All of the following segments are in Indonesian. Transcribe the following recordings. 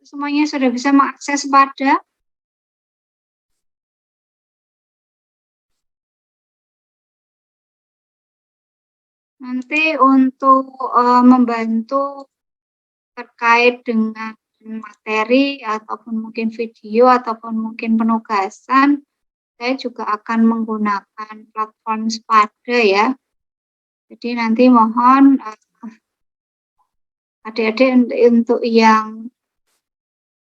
semuanya sudah bisa mengakses pada? Nanti untuk membantu terkait dengan materi ataupun mungkin video ataupun mungkin penugasan, saya juga akan menggunakan platform Spada ya. Jadi nanti mohon adik-adik untuk yang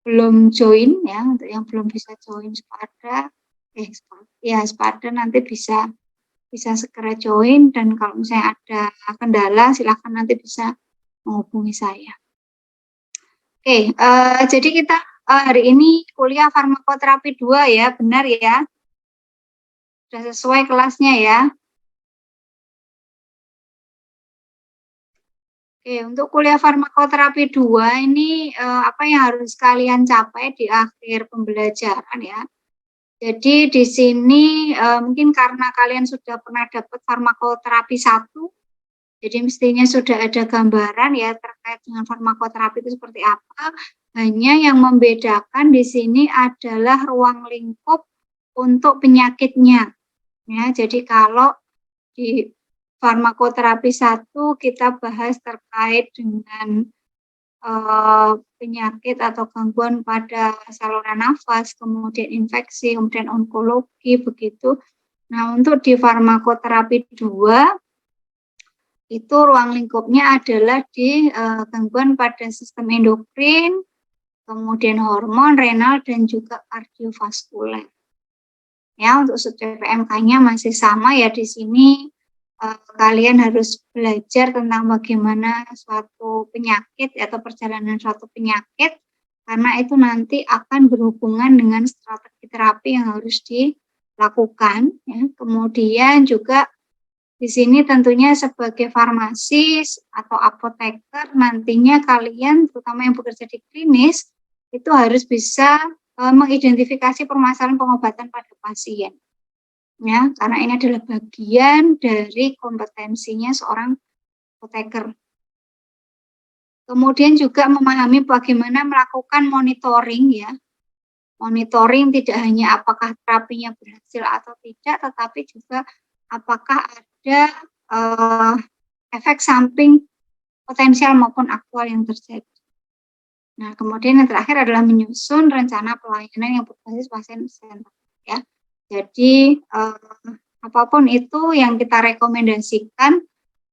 belum join ya, untuk yang belum bisa join Spada, Spada nanti bisa segera join, dan kalau misalnya ada kendala silahkan nanti bisa menghubungi saya. Oke, jadi kita hari ini kuliah farmakoterapi 2 ya, benar ya? Sudah sesuai kelasnya ya. Oke, untuk kuliah farmakoterapi 2 ini apa yang harus kalian capai di akhir pembelajaran ya. Jadi di sini mungkin karena kalian sudah pernah dapat farmakoterapi 1, jadi mestinya sudah ada gambaran ya terkait dengan farmakoterapi itu seperti apa. Hanya yang membedakan di sini adalah ruang lingkup untuk penyakitnya. Ya, jadi kalau di farmakoterapi 1 kita bahas terkait dengan penyakit atau gangguan pada saluran nafas, kemudian infeksi, kemudian onkologi begitu. Nah, untuk di farmakoterapi 2 itu ruang lingkupnya adalah di gangguan pada sistem endokrin, kemudian hormon, renal, dan juga kardiovaskuler. Ya, untuk subjek PMK-nya masih sama ya, di sini kalian harus belajar tentang bagaimana suatu penyakit atau perjalanan suatu penyakit, karena itu nanti akan berhubungan dengan strategi terapi yang harus dilakukan. Ya. Kemudian juga di sini tentunya sebagai farmasis atau apoteker, nantinya kalian terutama yang bekerja di klinis itu harus bisa mengidentifikasi permasalahan pengobatan pada pasien. Ya, karena ini adalah bagian dari kompetensinya seorang apoteker. Kemudian juga memahami bagaimana melakukan monitoring ya. Monitoring tidak hanya apakah terapinya berhasil atau tidak, tetapi juga apakah ada efek samping potensial maupun aktual yang terjadi. Nah, kemudian yang terakhir adalah menyusun rencana pelayanan yang berbasis pasien sentra ya. Jadi apapun itu yang kita rekomendasikan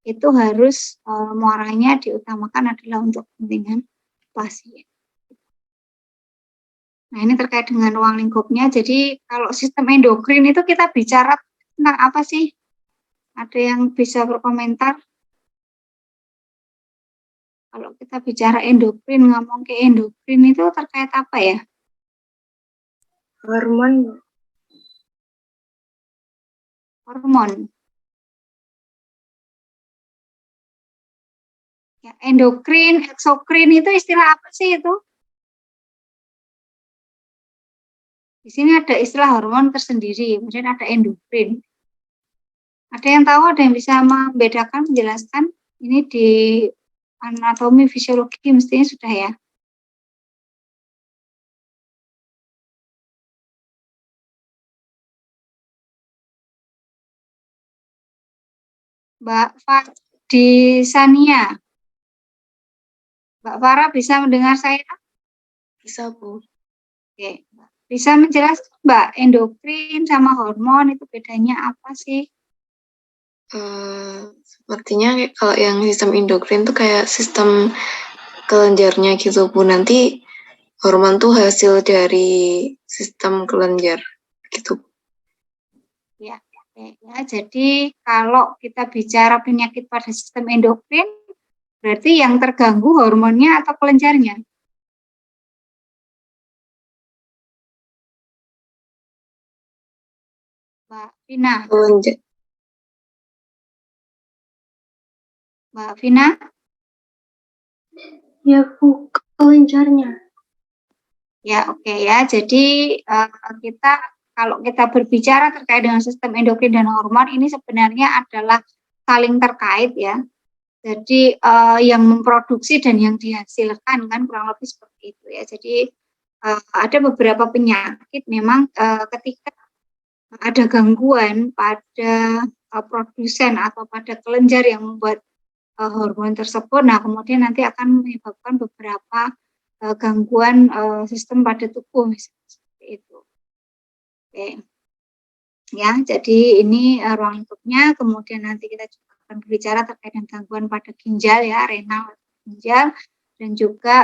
itu harus muaranya diutamakan adalah untuk kepentingan pasien. Nah, ini terkait dengan ruang lingkupnya. Jadi kalau sistem endokrin itu kita bicara tentang apa sih? Ada yang bisa berkomentar? Kalau kita bicara endokrin, ngomong ke endokrin itu terkait apa ya? Hormon. Hormon. Ya, endokrin, eksokrin itu istilah apa sih itu? Di sini ada istilah hormon tersendiri, kemudian ada endokrin. Ada yang tahu, ada yang bisa membedakan, menjelaskan? Ini di anatomi fisiologi mestinya sudah ya. Mbak Fardisania. Mbak Farah bisa mendengar saya? Bisa, Bu. Oke. Bisa menjelaskan Mbak, endokrin sama hormon itu bedanya apa sih? Sepertinya kalau yang sistem endokrin tuh kayak sistem kelenjarnya gitu, Bu. Nanti hormon tuh hasil dari sistem kelenjar gitu. Ya, ya, jadi kalau kita bicara penyakit pada sistem endokrin, berarti yang terganggu hormonnya atau kelenjarnya? Mbak Vina. Mbak Vina? Ya, Bu, kelenjarnya. Ya, oke ya. Jadi kalau kita berbicara terkait dengan sistem endokrin dan hormon, ini sebenarnya adalah saling terkait ya. Jadi yang memproduksi dan yang dihasilkan kan kurang lebih seperti itu ya. Jadi ada beberapa penyakit memang ketika ada gangguan pada produsen atau pada kelenjar yang membuat hormon tersebut, nah kemudian nanti akan menyebabkan beberapa gangguan sistem pada tubuh misalnya seperti itu. Oke. Ya, jadi ini ruang lingkupnya. Kemudian nanti kita juga akan berbicara terkait dengan gangguan pada ginjal ya, renal ginjal dan juga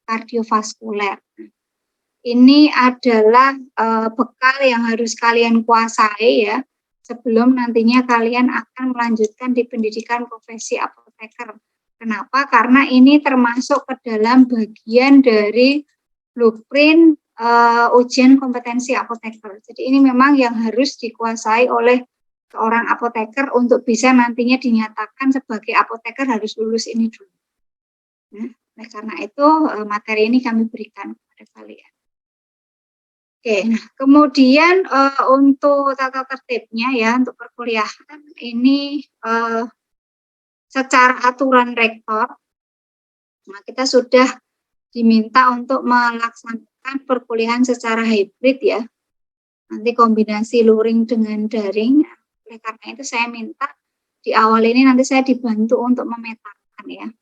kardiovaskuler. Ini adalah bekal yang harus kalian kuasai ya sebelum nantinya kalian akan melanjutkan di pendidikan profesi apoteker. Kenapa? Karena ini termasuk ke dalam bagian dari blueprint ujian kompetensi apoteker. Jadi ini memang yang harus dikuasai oleh seorang apoteker untuk bisa nantinya dinyatakan sebagai apoteker harus lulus ini dulu. Nah, karena itu materi ini kami berikan kepada kalian. Oke, nah kemudian untuk tata tertibnya ya untuk perkuliahan ini secara aturan rektor, nah kita sudah diminta untuk melaksanakan perkuliahan secara hybrid ya. Nanti kombinasi luring dengan daring. Oleh karena itu saya minta di awal ini nanti saya dibantu untuk memetakan ya.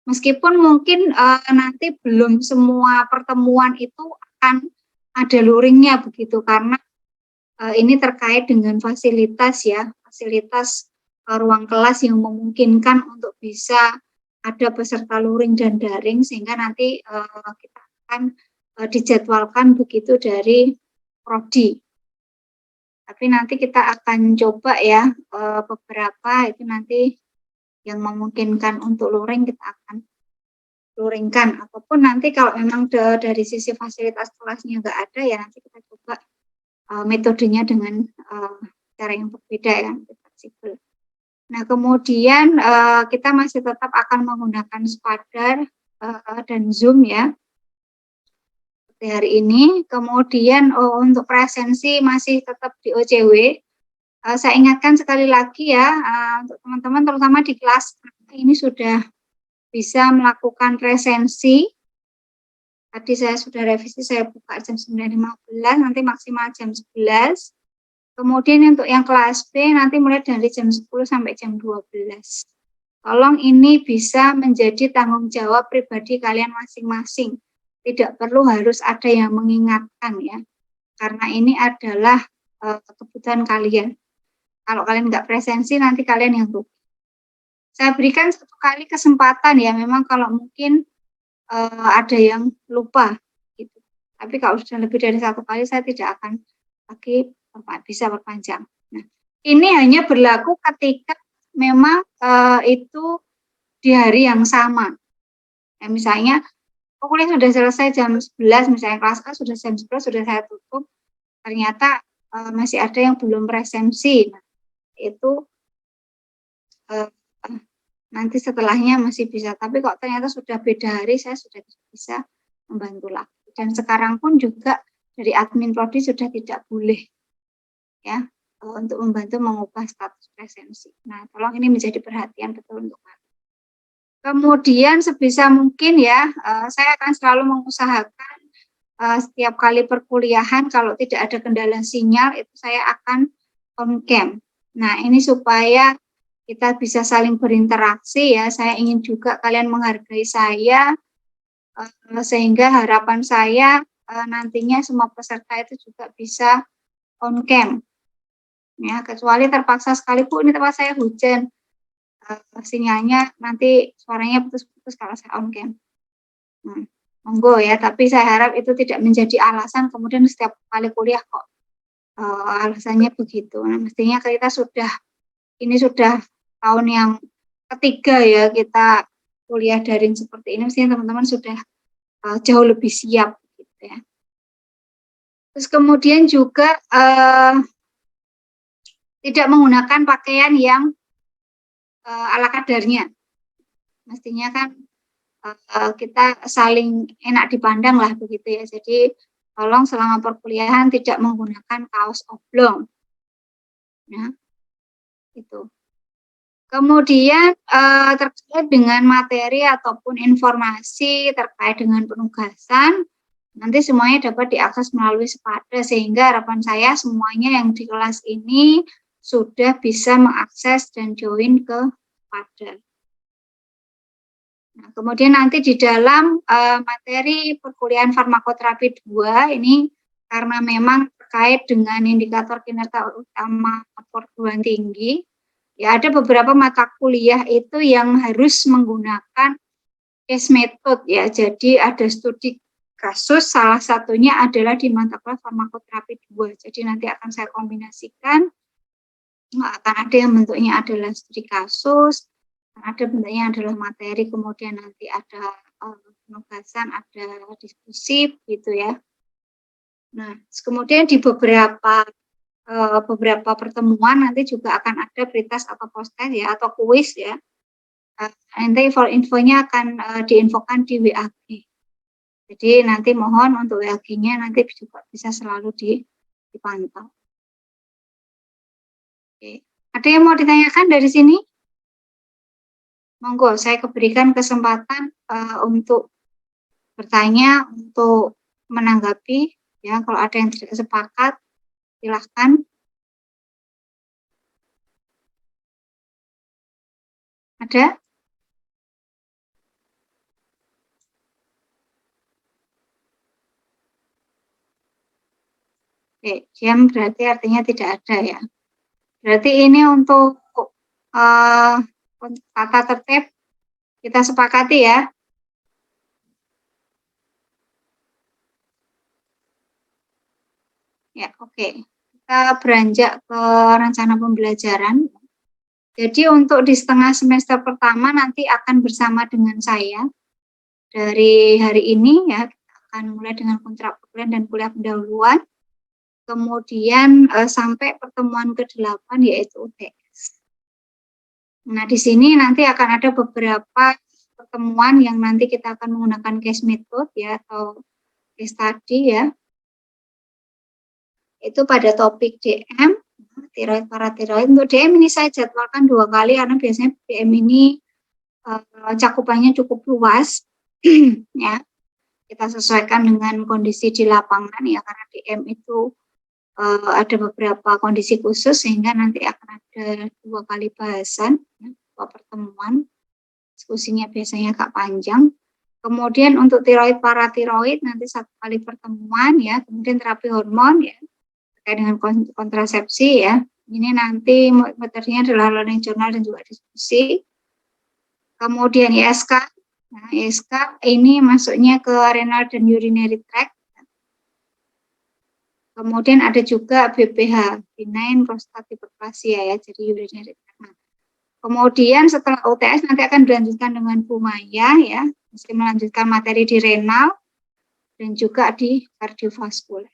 Meskipun mungkin nanti belum semua pertemuan itu akan ada luringnya begitu karena ini terkait dengan fasilitas ya, fasilitas ruang kelas yang memungkinkan untuk bisa ada peserta luring dan daring sehingga nanti kita akan dijadwalkan begitu dari prodi. Tapi nanti kita akan coba ya beberapa itu nanti yang memungkinkan untuk luring kita akan luringkan. Ataupun nanti kalau memang dari sisi fasilitas kelasnya nggak ada ya nanti kita coba metodenya dengan cara yang berbeda ya, fleksibel. Nah kemudian kita masih tetap akan menggunakan Spadar dan Zoom ya seperti hari ini. Kemudian untuk presensi masih tetap di OCW. Saya ingatkan sekali lagi ya untuk teman-teman terutama di kelas ini sudah bisa melakukan presensi. Tadi saya sudah revisi, saya buka jam 9.15, nanti maksimal jam 11. Kemudian untuk yang kelas B nanti mulai dari jam 10 sampai jam 12. Tolong ini bisa menjadi tanggung jawab pribadi kalian masing-masing. Tidak perlu harus ada yang mengingatkan ya. Karena ini adalah kebutuhan kalian. Kalau kalian nggak presensi nanti kalian yang rugi. Saya berikan satu kali kesempatan ya, memang kalau mungkin ada yang lupa gitu. Tapi kalau sudah lebih dari satu kali saya tidak akan lagi bisa berpanjang. Nah, ini hanya berlaku ketika memang itu di hari yang sama. Ya, misalnya, kuliah sudah selesai jam 11, misalnya kelas A sudah jam 11 sudah saya tutup, ternyata masih ada yang belum presensi. Nah, itu nanti setelahnya masih bisa. Tapi kok ternyata sudah beda hari, saya sudah bisa membantu lagi. Dan sekarang pun juga dari admin prodi sudah tidak boleh ya untuk membantu mengubah status presensi. Nah, tolong ini menjadi perhatian betul untuk kalian. Kemudian sebisa mungkin ya, saya akan selalu mengusahakan setiap kali perkuliahan kalau tidak ada kendala sinyal itu saya akan on cam. Nah, ini supaya kita bisa saling berinteraksi ya. Saya ingin juga kalian menghargai saya sehingga harapan saya nantinya semua peserta itu juga bisa on cam. Ya, kecuali terpaksa sekalipun ini tempat saya hujan, sinyalnya nanti suaranya putus-putus kalau saya on cam. Monggo ya, tapi saya harap itu tidak menjadi alasan kemudian setiap kali kuliah kok alasannya begitu. Nah, mestinya kita ini sudah tahun yang ketiga ya kita kuliah daring seperti ini, mestinya teman-teman sudah jauh lebih siap gitu ya. Terus kemudian juga tidak menggunakan pakaian yang ala kadarnya. Mestinya kan kita saling enak dipandang lah begitu ya. Jadi tolong selama perkuliahan tidak menggunakan kaos oblong. Ya, itu. Kemudian terkait dengan materi ataupun informasi terkait dengan penugasan, nanti semuanya dapat diakses melalui Sepada, sehingga harapan saya semuanya yang di kelas ini sudah bisa mengakses dan join ke Sepada. Nah, kemudian nanti di dalam materi perkuliahan farmakoterapi 2 ini karena memang terkait dengan indikator kinerja utama perguruan tinggi, ya ada beberapa mata kuliah itu yang harus menggunakan case method ya. Jadi ada studi kasus, salah satunya adalah di mata kuliah farmakoterapi 2. Jadi nanti akan saya kombinasikan, akan ada yang bentuknya adalah studi kasus, ada bentuknya adalah materi, kemudian nanti ada penugasan, ada diskusi gitu ya. Nah, kemudian di beberapa pertemuan nanti juga akan ada pretest atau post-test ya, atau kuis ya. Nanti infonya akan diinfokan di WAG. Jadi nanti mohon untuk WAG-nya nanti juga bisa selalu dipantau. Oke. Ada yang mau ditanyakan dari sini? Monggo, saya berikan kesempatan untuk bertanya, untuk menanggapi ya. Kalau ada yang tidak sepakat, silahkan. Ada? Oke, diam berarti artinya tidak ada ya. Berarti ini untuk tata tertib kita sepakati ya. Ya, oke. Kita beranjak ke rencana pembelajaran. Jadi untuk di setengah semester pertama nanti akan bersama dengan saya dari hari ini ya, kita akan mulai dengan kontrak perkuliahan dan kuliah pendahuluan. Kemudian sampai pertemuan ke-8 yaitu UTS. Nah, di sini nanti akan ada beberapa pertemuan yang nanti kita akan menggunakan case method ya, atau case study ya. Itu pada topik DM, tiroid, paratiroid. Untuk DM ini saya jadwalkan 2 kali karena biasanya DM ini cakupannya cukup luas ya. Kita sesuaikan dengan kondisi di lapangan ya, karena DM itu ada beberapa kondisi khusus sehingga nanti akan ada 2 kali bahasan, ya, 2 pertemuan. Diskusinya biasanya agak panjang. Kemudian untuk tiroid, paratiroid nanti 1 kali pertemuan ya. Kemudian terapi hormon ya, terkait dengan kontrasepsi ya. Ini nanti materinya adalah learning journal dan juga diskusi. Kemudian ISK. Nah, ISK ini masuknya ke renal dan urinary tract. Kemudian ada juga BPH, benign prostatic hyperplasia ya, jadi urinary tract. Nah, kemudian setelah UTS nanti akan dilanjutkan dengan Bu Maya ya, mesti melanjutkan materi di renal dan juga di kardiovaskular.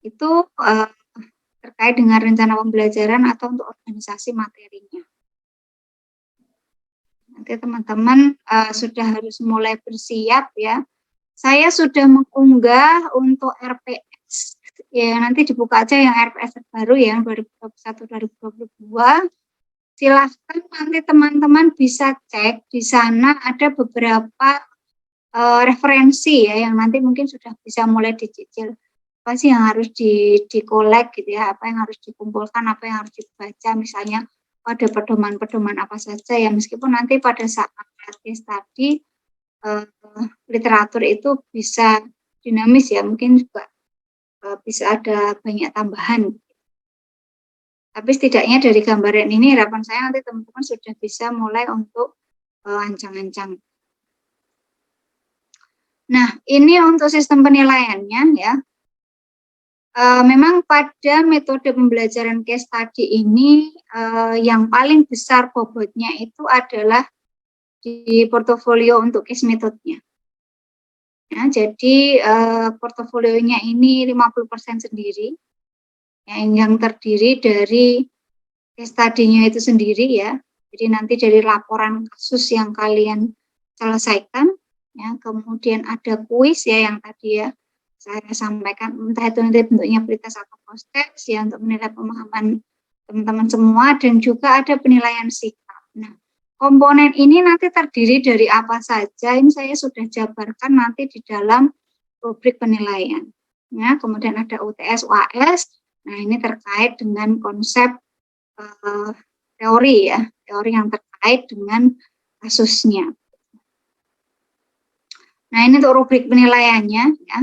Itu terkait dengan rencana pembelajaran atau untuk organisasi materinya. Nanti teman-teman sudah harus mulai bersiap ya. Saya sudah mengunggah untuk RPS, ya nanti dibuka aja yang RPS terbaru ya, 2021-2022. Silahkan nanti teman-teman bisa cek, di sana ada beberapa referensi ya, yang nanti mungkin sudah bisa mulai dicicil. Apa sih yang harus dikolek gitu ya, apa yang harus dikumpulkan, apa yang harus dibaca, misalnya ada pedoman-pedoman apa saja ya, meskipun nanti pada saat case tadi literatur itu bisa dinamis ya, mungkin juga bisa ada banyak tambahan. Tapi setidaknya dari gambaran ini harapan saya nanti teman-teman sudah bisa mulai untuk ancang-ancang. Nah, ini untuk sistem penilaiannya ya. Memang pada metode pembelajaran case study ini yang paling besar bobotnya itu adalah di portofolio untuk case metode-nya. Ya, jadi portofolionya ini 50% sendiri, yang terdiri dari case study-nya itu sendiri ya. Jadi nanti dari laporan kasus yang kalian selesaikan, ya, kemudian ada kuis ya yang tadi ya saya sampaikan, entah itu nanti bentuknya pretest atau post-test ya, untuk menilai pemahaman teman-teman semua, dan juga ada penilaian sikap. Nah, komponen ini nanti terdiri dari apa saja, ini saya sudah jabarkan nanti di dalam rubrik penilaian. Ya, kemudian ada UTS, UAS, nah ini terkait dengan konsep teori ya, teori yang terkait dengan kasusnya. Nah, ini untuk rubrik penilaiannya ya.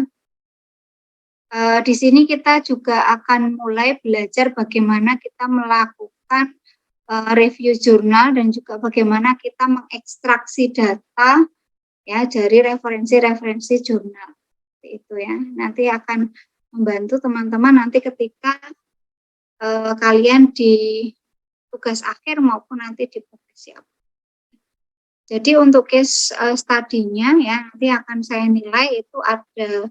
Di sini kita juga akan mulai belajar bagaimana kita melakukan review jurnal dan juga bagaimana kita mengekstraksi data ya dari referensi-referensi jurnal. Itu ya. Nanti akan membantu teman-teman nanti ketika kalian di tugas akhir maupun nanti di progresi. Jadi untuk case study-nya ya nanti akan saya nilai itu ada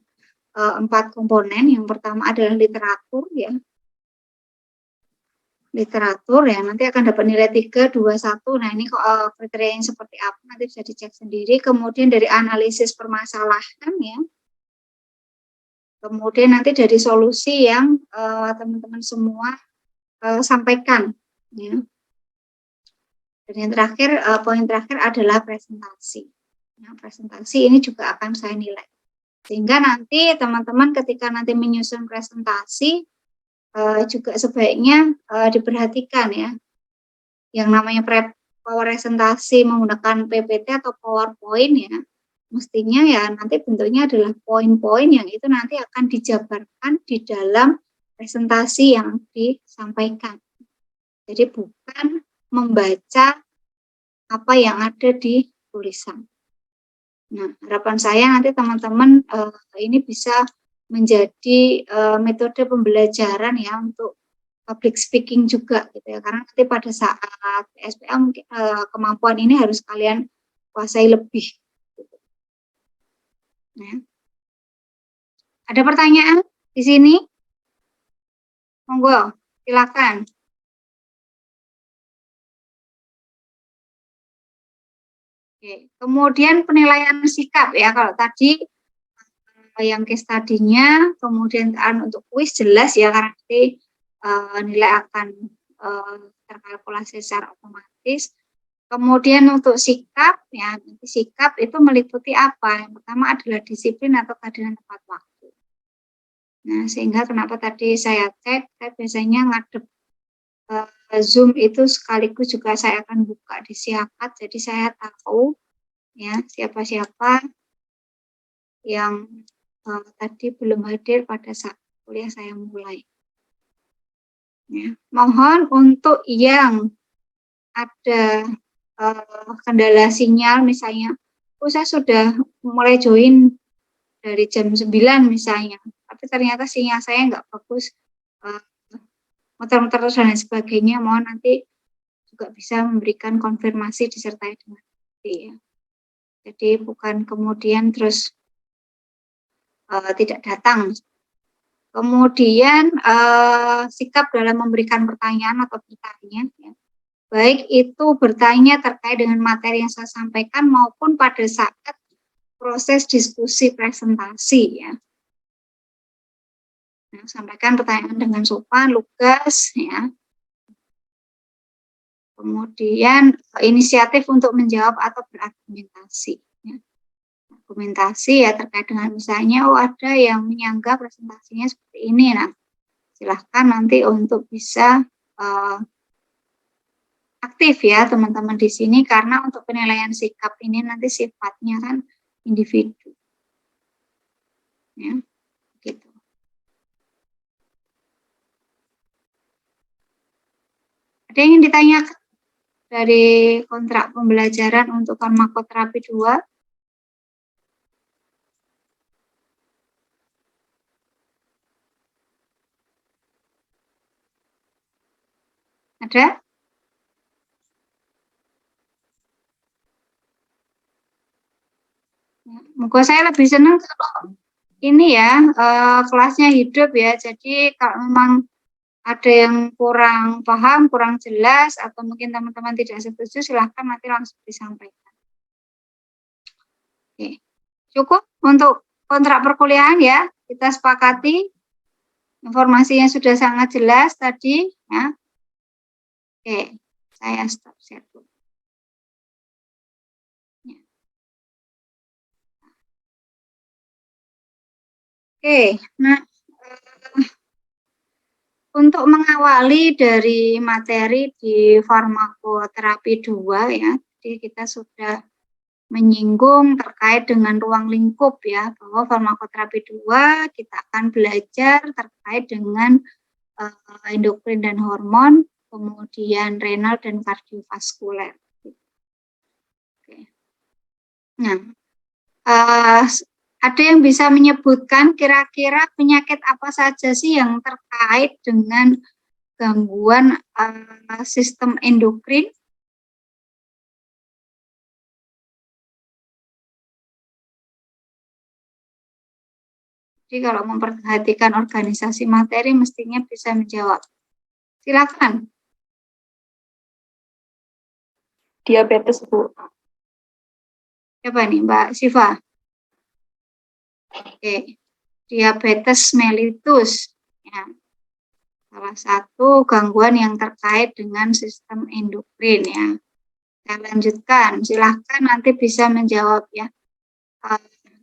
4 komponen. Yang pertama adalah literatur ya. Literatur ya, nanti akan dapat nilai 3, 2, 1. Nah, ini kriteria yang seperti apa nanti bisa dicek sendiri. Kemudian dari analisis permasalahan ya. Kemudian nanti dari solusi yang teman-teman semua sampaikan ya. Dan yang terakhir, poin terakhir adalah presentasi. Nah, presentasi ini juga akan saya nilai. Sehingga nanti teman-teman ketika nanti menyusun presentasi juga sebaiknya diperhatikan ya. Yang namanya presentasi menggunakan PPT atau PowerPoint ya, mestinya ya nanti bentuknya adalah poin-poin yang itu nanti akan dijabarkan di dalam presentasi yang disampaikan. Jadi bukan membaca apa yang ada di tulisan. Nah, harapan saya nanti teman-teman ini bisa menjadi metode pembelajaran ya untuk public speaking juga gitu ya, karena nanti pada saat SPA mungkin kemampuan ini harus kalian kuasai lebih. Gitu. Nah. Ada pertanyaan di sini? Monggo, silakan. Oke. Kemudian penilaian sikap ya, kalau tadi yang case tadinya, kemudian untuk kuis jelas ya, karena nanti nilai akan terkalkulasi secara otomatis. Kemudian untuk sikap ya, nanti sikap itu meliputi apa? Yang pertama adalah disiplin atau kehadiran tepat waktu. Nah, sehingga kenapa tadi saya cek, saya biasanya ngadep Zoom itu sekaligus juga saya akan buka di Siakat, jadi saya tahu ya siapa-siapa yang tadi belum hadir pada saat kuliah saya mulai. Ya, mohon untuk yang ada kendala sinyal misalnya, saya sudah mulai join dari jam 9 misalnya, tapi ternyata sinyal saya nggak bagus, muter-muter dan lain sebagainya, mohon nanti juga bisa memberikan konfirmasi disertai dengan ya. Jadi bukan kemudian terus tidak datang. Kemudian sikap dalam memberikan pertanyaan atau bertanya, ya. Baik itu bertanya terkait dengan materi yang saya sampaikan maupun pada saat proses diskusi presentasi ya. Nah, sampaikan pertanyaan dengan sopan, lugas ya. Kemudian inisiatif untuk menjawab atau berargumentasi. Ya. Argumentasi ya terkait dengan misalnya ada yang menyanggah presentasinya seperti ini. Nah, silahkan nanti untuk bisa aktif ya teman-teman di sini, karena untuk penilaian sikap ini nanti sifatnya kan individu. Ya, gitu. Ada yang ingin ditanyakan dari kontrak pembelajaran untuk farmakoterapi 2? Ada? Moga saya lebih senang kalau ini ya kelasnya hidup ya. Jadi kalau memang ada yang kurang paham, kurang jelas, atau mungkin teman-teman tidak setuju, silahkan nanti langsung disampaikan. Oke. Cukup untuk kontrak perkuliahan ya, kita sepakati informasinya sudah sangat jelas tadi ya. Oke, saya stop share dulu. Ya. Oke, nah untuk mengawali dari materi di farmakoterapi 2 ya, jadi kita sudah menyinggung terkait dengan ruang lingkup ya, bahwa farmakoterapi 2 kita akan belajar terkait dengan endokrin dan hormon, kemudian renal dan kardiovaskuler. Oke. Nah, ada yang bisa menyebutkan kira-kira penyakit apa saja sih yang terkait dengan gangguan sistem endokrin? Jadi kalau memperhatikan organisasi materi mestinya bisa menjawab. Silakan. Diabetes, Bu. Siapa nih, Mbak Siva? Oke, diabetes mellitus. Ya. Salah satu gangguan yang terkait dengan sistem endokrin ya. Saya lanjutkan, silahkan nanti bisa menjawab ya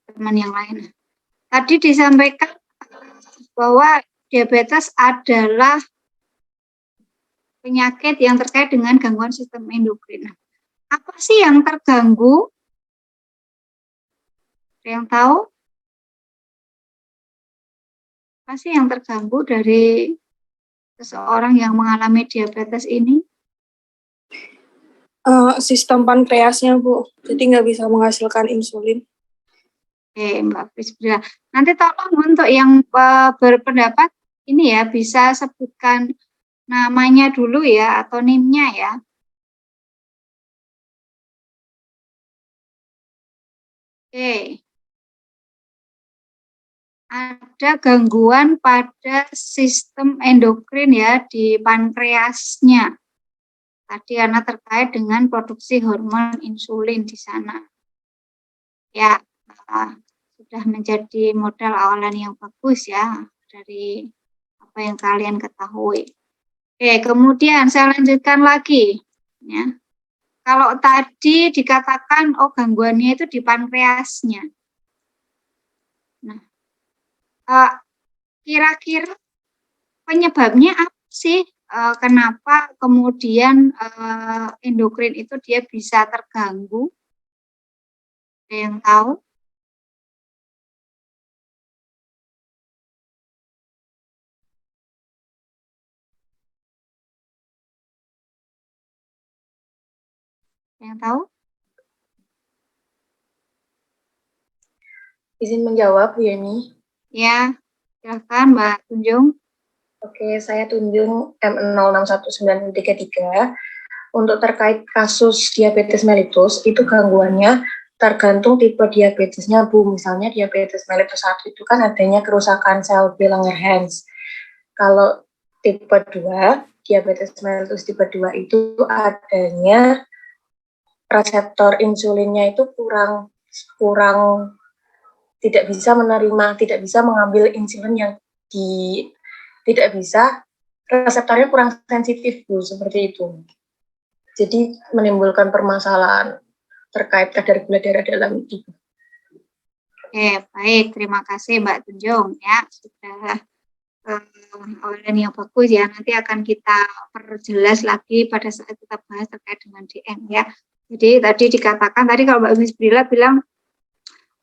teman yang lain. Tadi disampaikan bahwa diabetes adalah penyakit yang terkait dengan gangguan sistem endokrin. Apa sih yang terganggu? Ada yang tahu? Apa sih yang terganggu dari seseorang yang mengalami diabetes ini? Sistem pankreasnya, Bu. Jadi nggak bisa menghasilkan insulin. Oke, Mbak Priscilla. Nanti tolong untuk yang berpendapat ini ya, bisa sebutkan namanya dulu ya, atau NIM-nya ya. Oke. Ada gangguan pada sistem endokrin ya di pankreasnya. Tadi karena terkait dengan produksi hormon insulin di sana. Ya, sudah menjadi modal awalan yang bagus ya dari apa yang kalian ketahui. Oke, kemudian saya lanjutkan lagi. Ya. Kalau tadi dikatakan, oh gangguannya itu di pankreasnya. Nah, kira-kira penyebabnya apa sih? Kenapa kemudian endokrin itu dia bisa terganggu? Ada yang tahu? Ada yang tahu? Izin menjawab, Bu Yeni. Ya, silakan Mbak Tunjung. Oke, saya Tunjung M061933. Untuk terkait kasus diabetes mellitus, itu gangguannya tergantung tipe diabetesnya, Bu. Misalnya diabetes mellitus 1 itu kan adanya kerusakan sel B Langerhans. Kalau tipe 2, diabetes mellitus tipe 2 itu adanya reseptor insulinnya itu kurang tidak bisa menerima, tidak bisa mengambil insulin yang tidak bisa, reseptornya kurang sensitif, Bu, seperti itu. Jadi menimbulkan permasalahan terkait kadar gula darah dalam tubuh. Oke, baik. Terima kasih Mbak Tunjung ya, sudah awalan yang bagus ya. Nanti akan kita perjelas lagi pada saat kita bahas terkait dengan DM ya. Jadi tadi dikatakan, tadi kalau Mbak Priscilla bilang,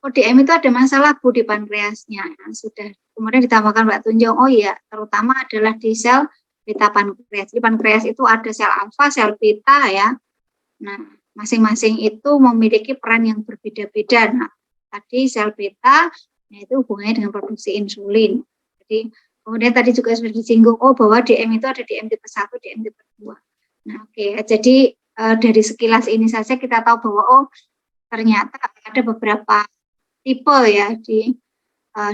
oh DM itu ada masalah Bu di pankreasnya. Ya, sudah. Kemudian ditambahkan Mbak Tunjung, oh iya, terutama adalah di sel beta pankreas. Di pankreas itu ada sel alfa, sel beta ya. Nah, masing-masing itu memiliki peran yang berbeda-beda. Nah, tadi sel beta, yaitu hubungannya dengan produksi insulin. Jadi, kemudian tadi juga sudah disinggung, oh bahwa DM itu ada DM tipe 1, DM tipe 2. Nah, oke. Jadi, dari sekilas ini saja kita tahu bahwa, oh ternyata ada beberapa tipe ya di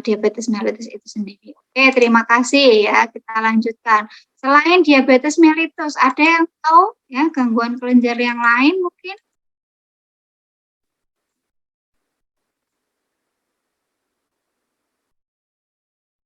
diabetes mellitus itu sendiri. Oke, terima kasih ya. Kita lanjutkan. Selain diabetes mellitus, ada yang tahu ya gangguan kelenjar yang lain mungkin?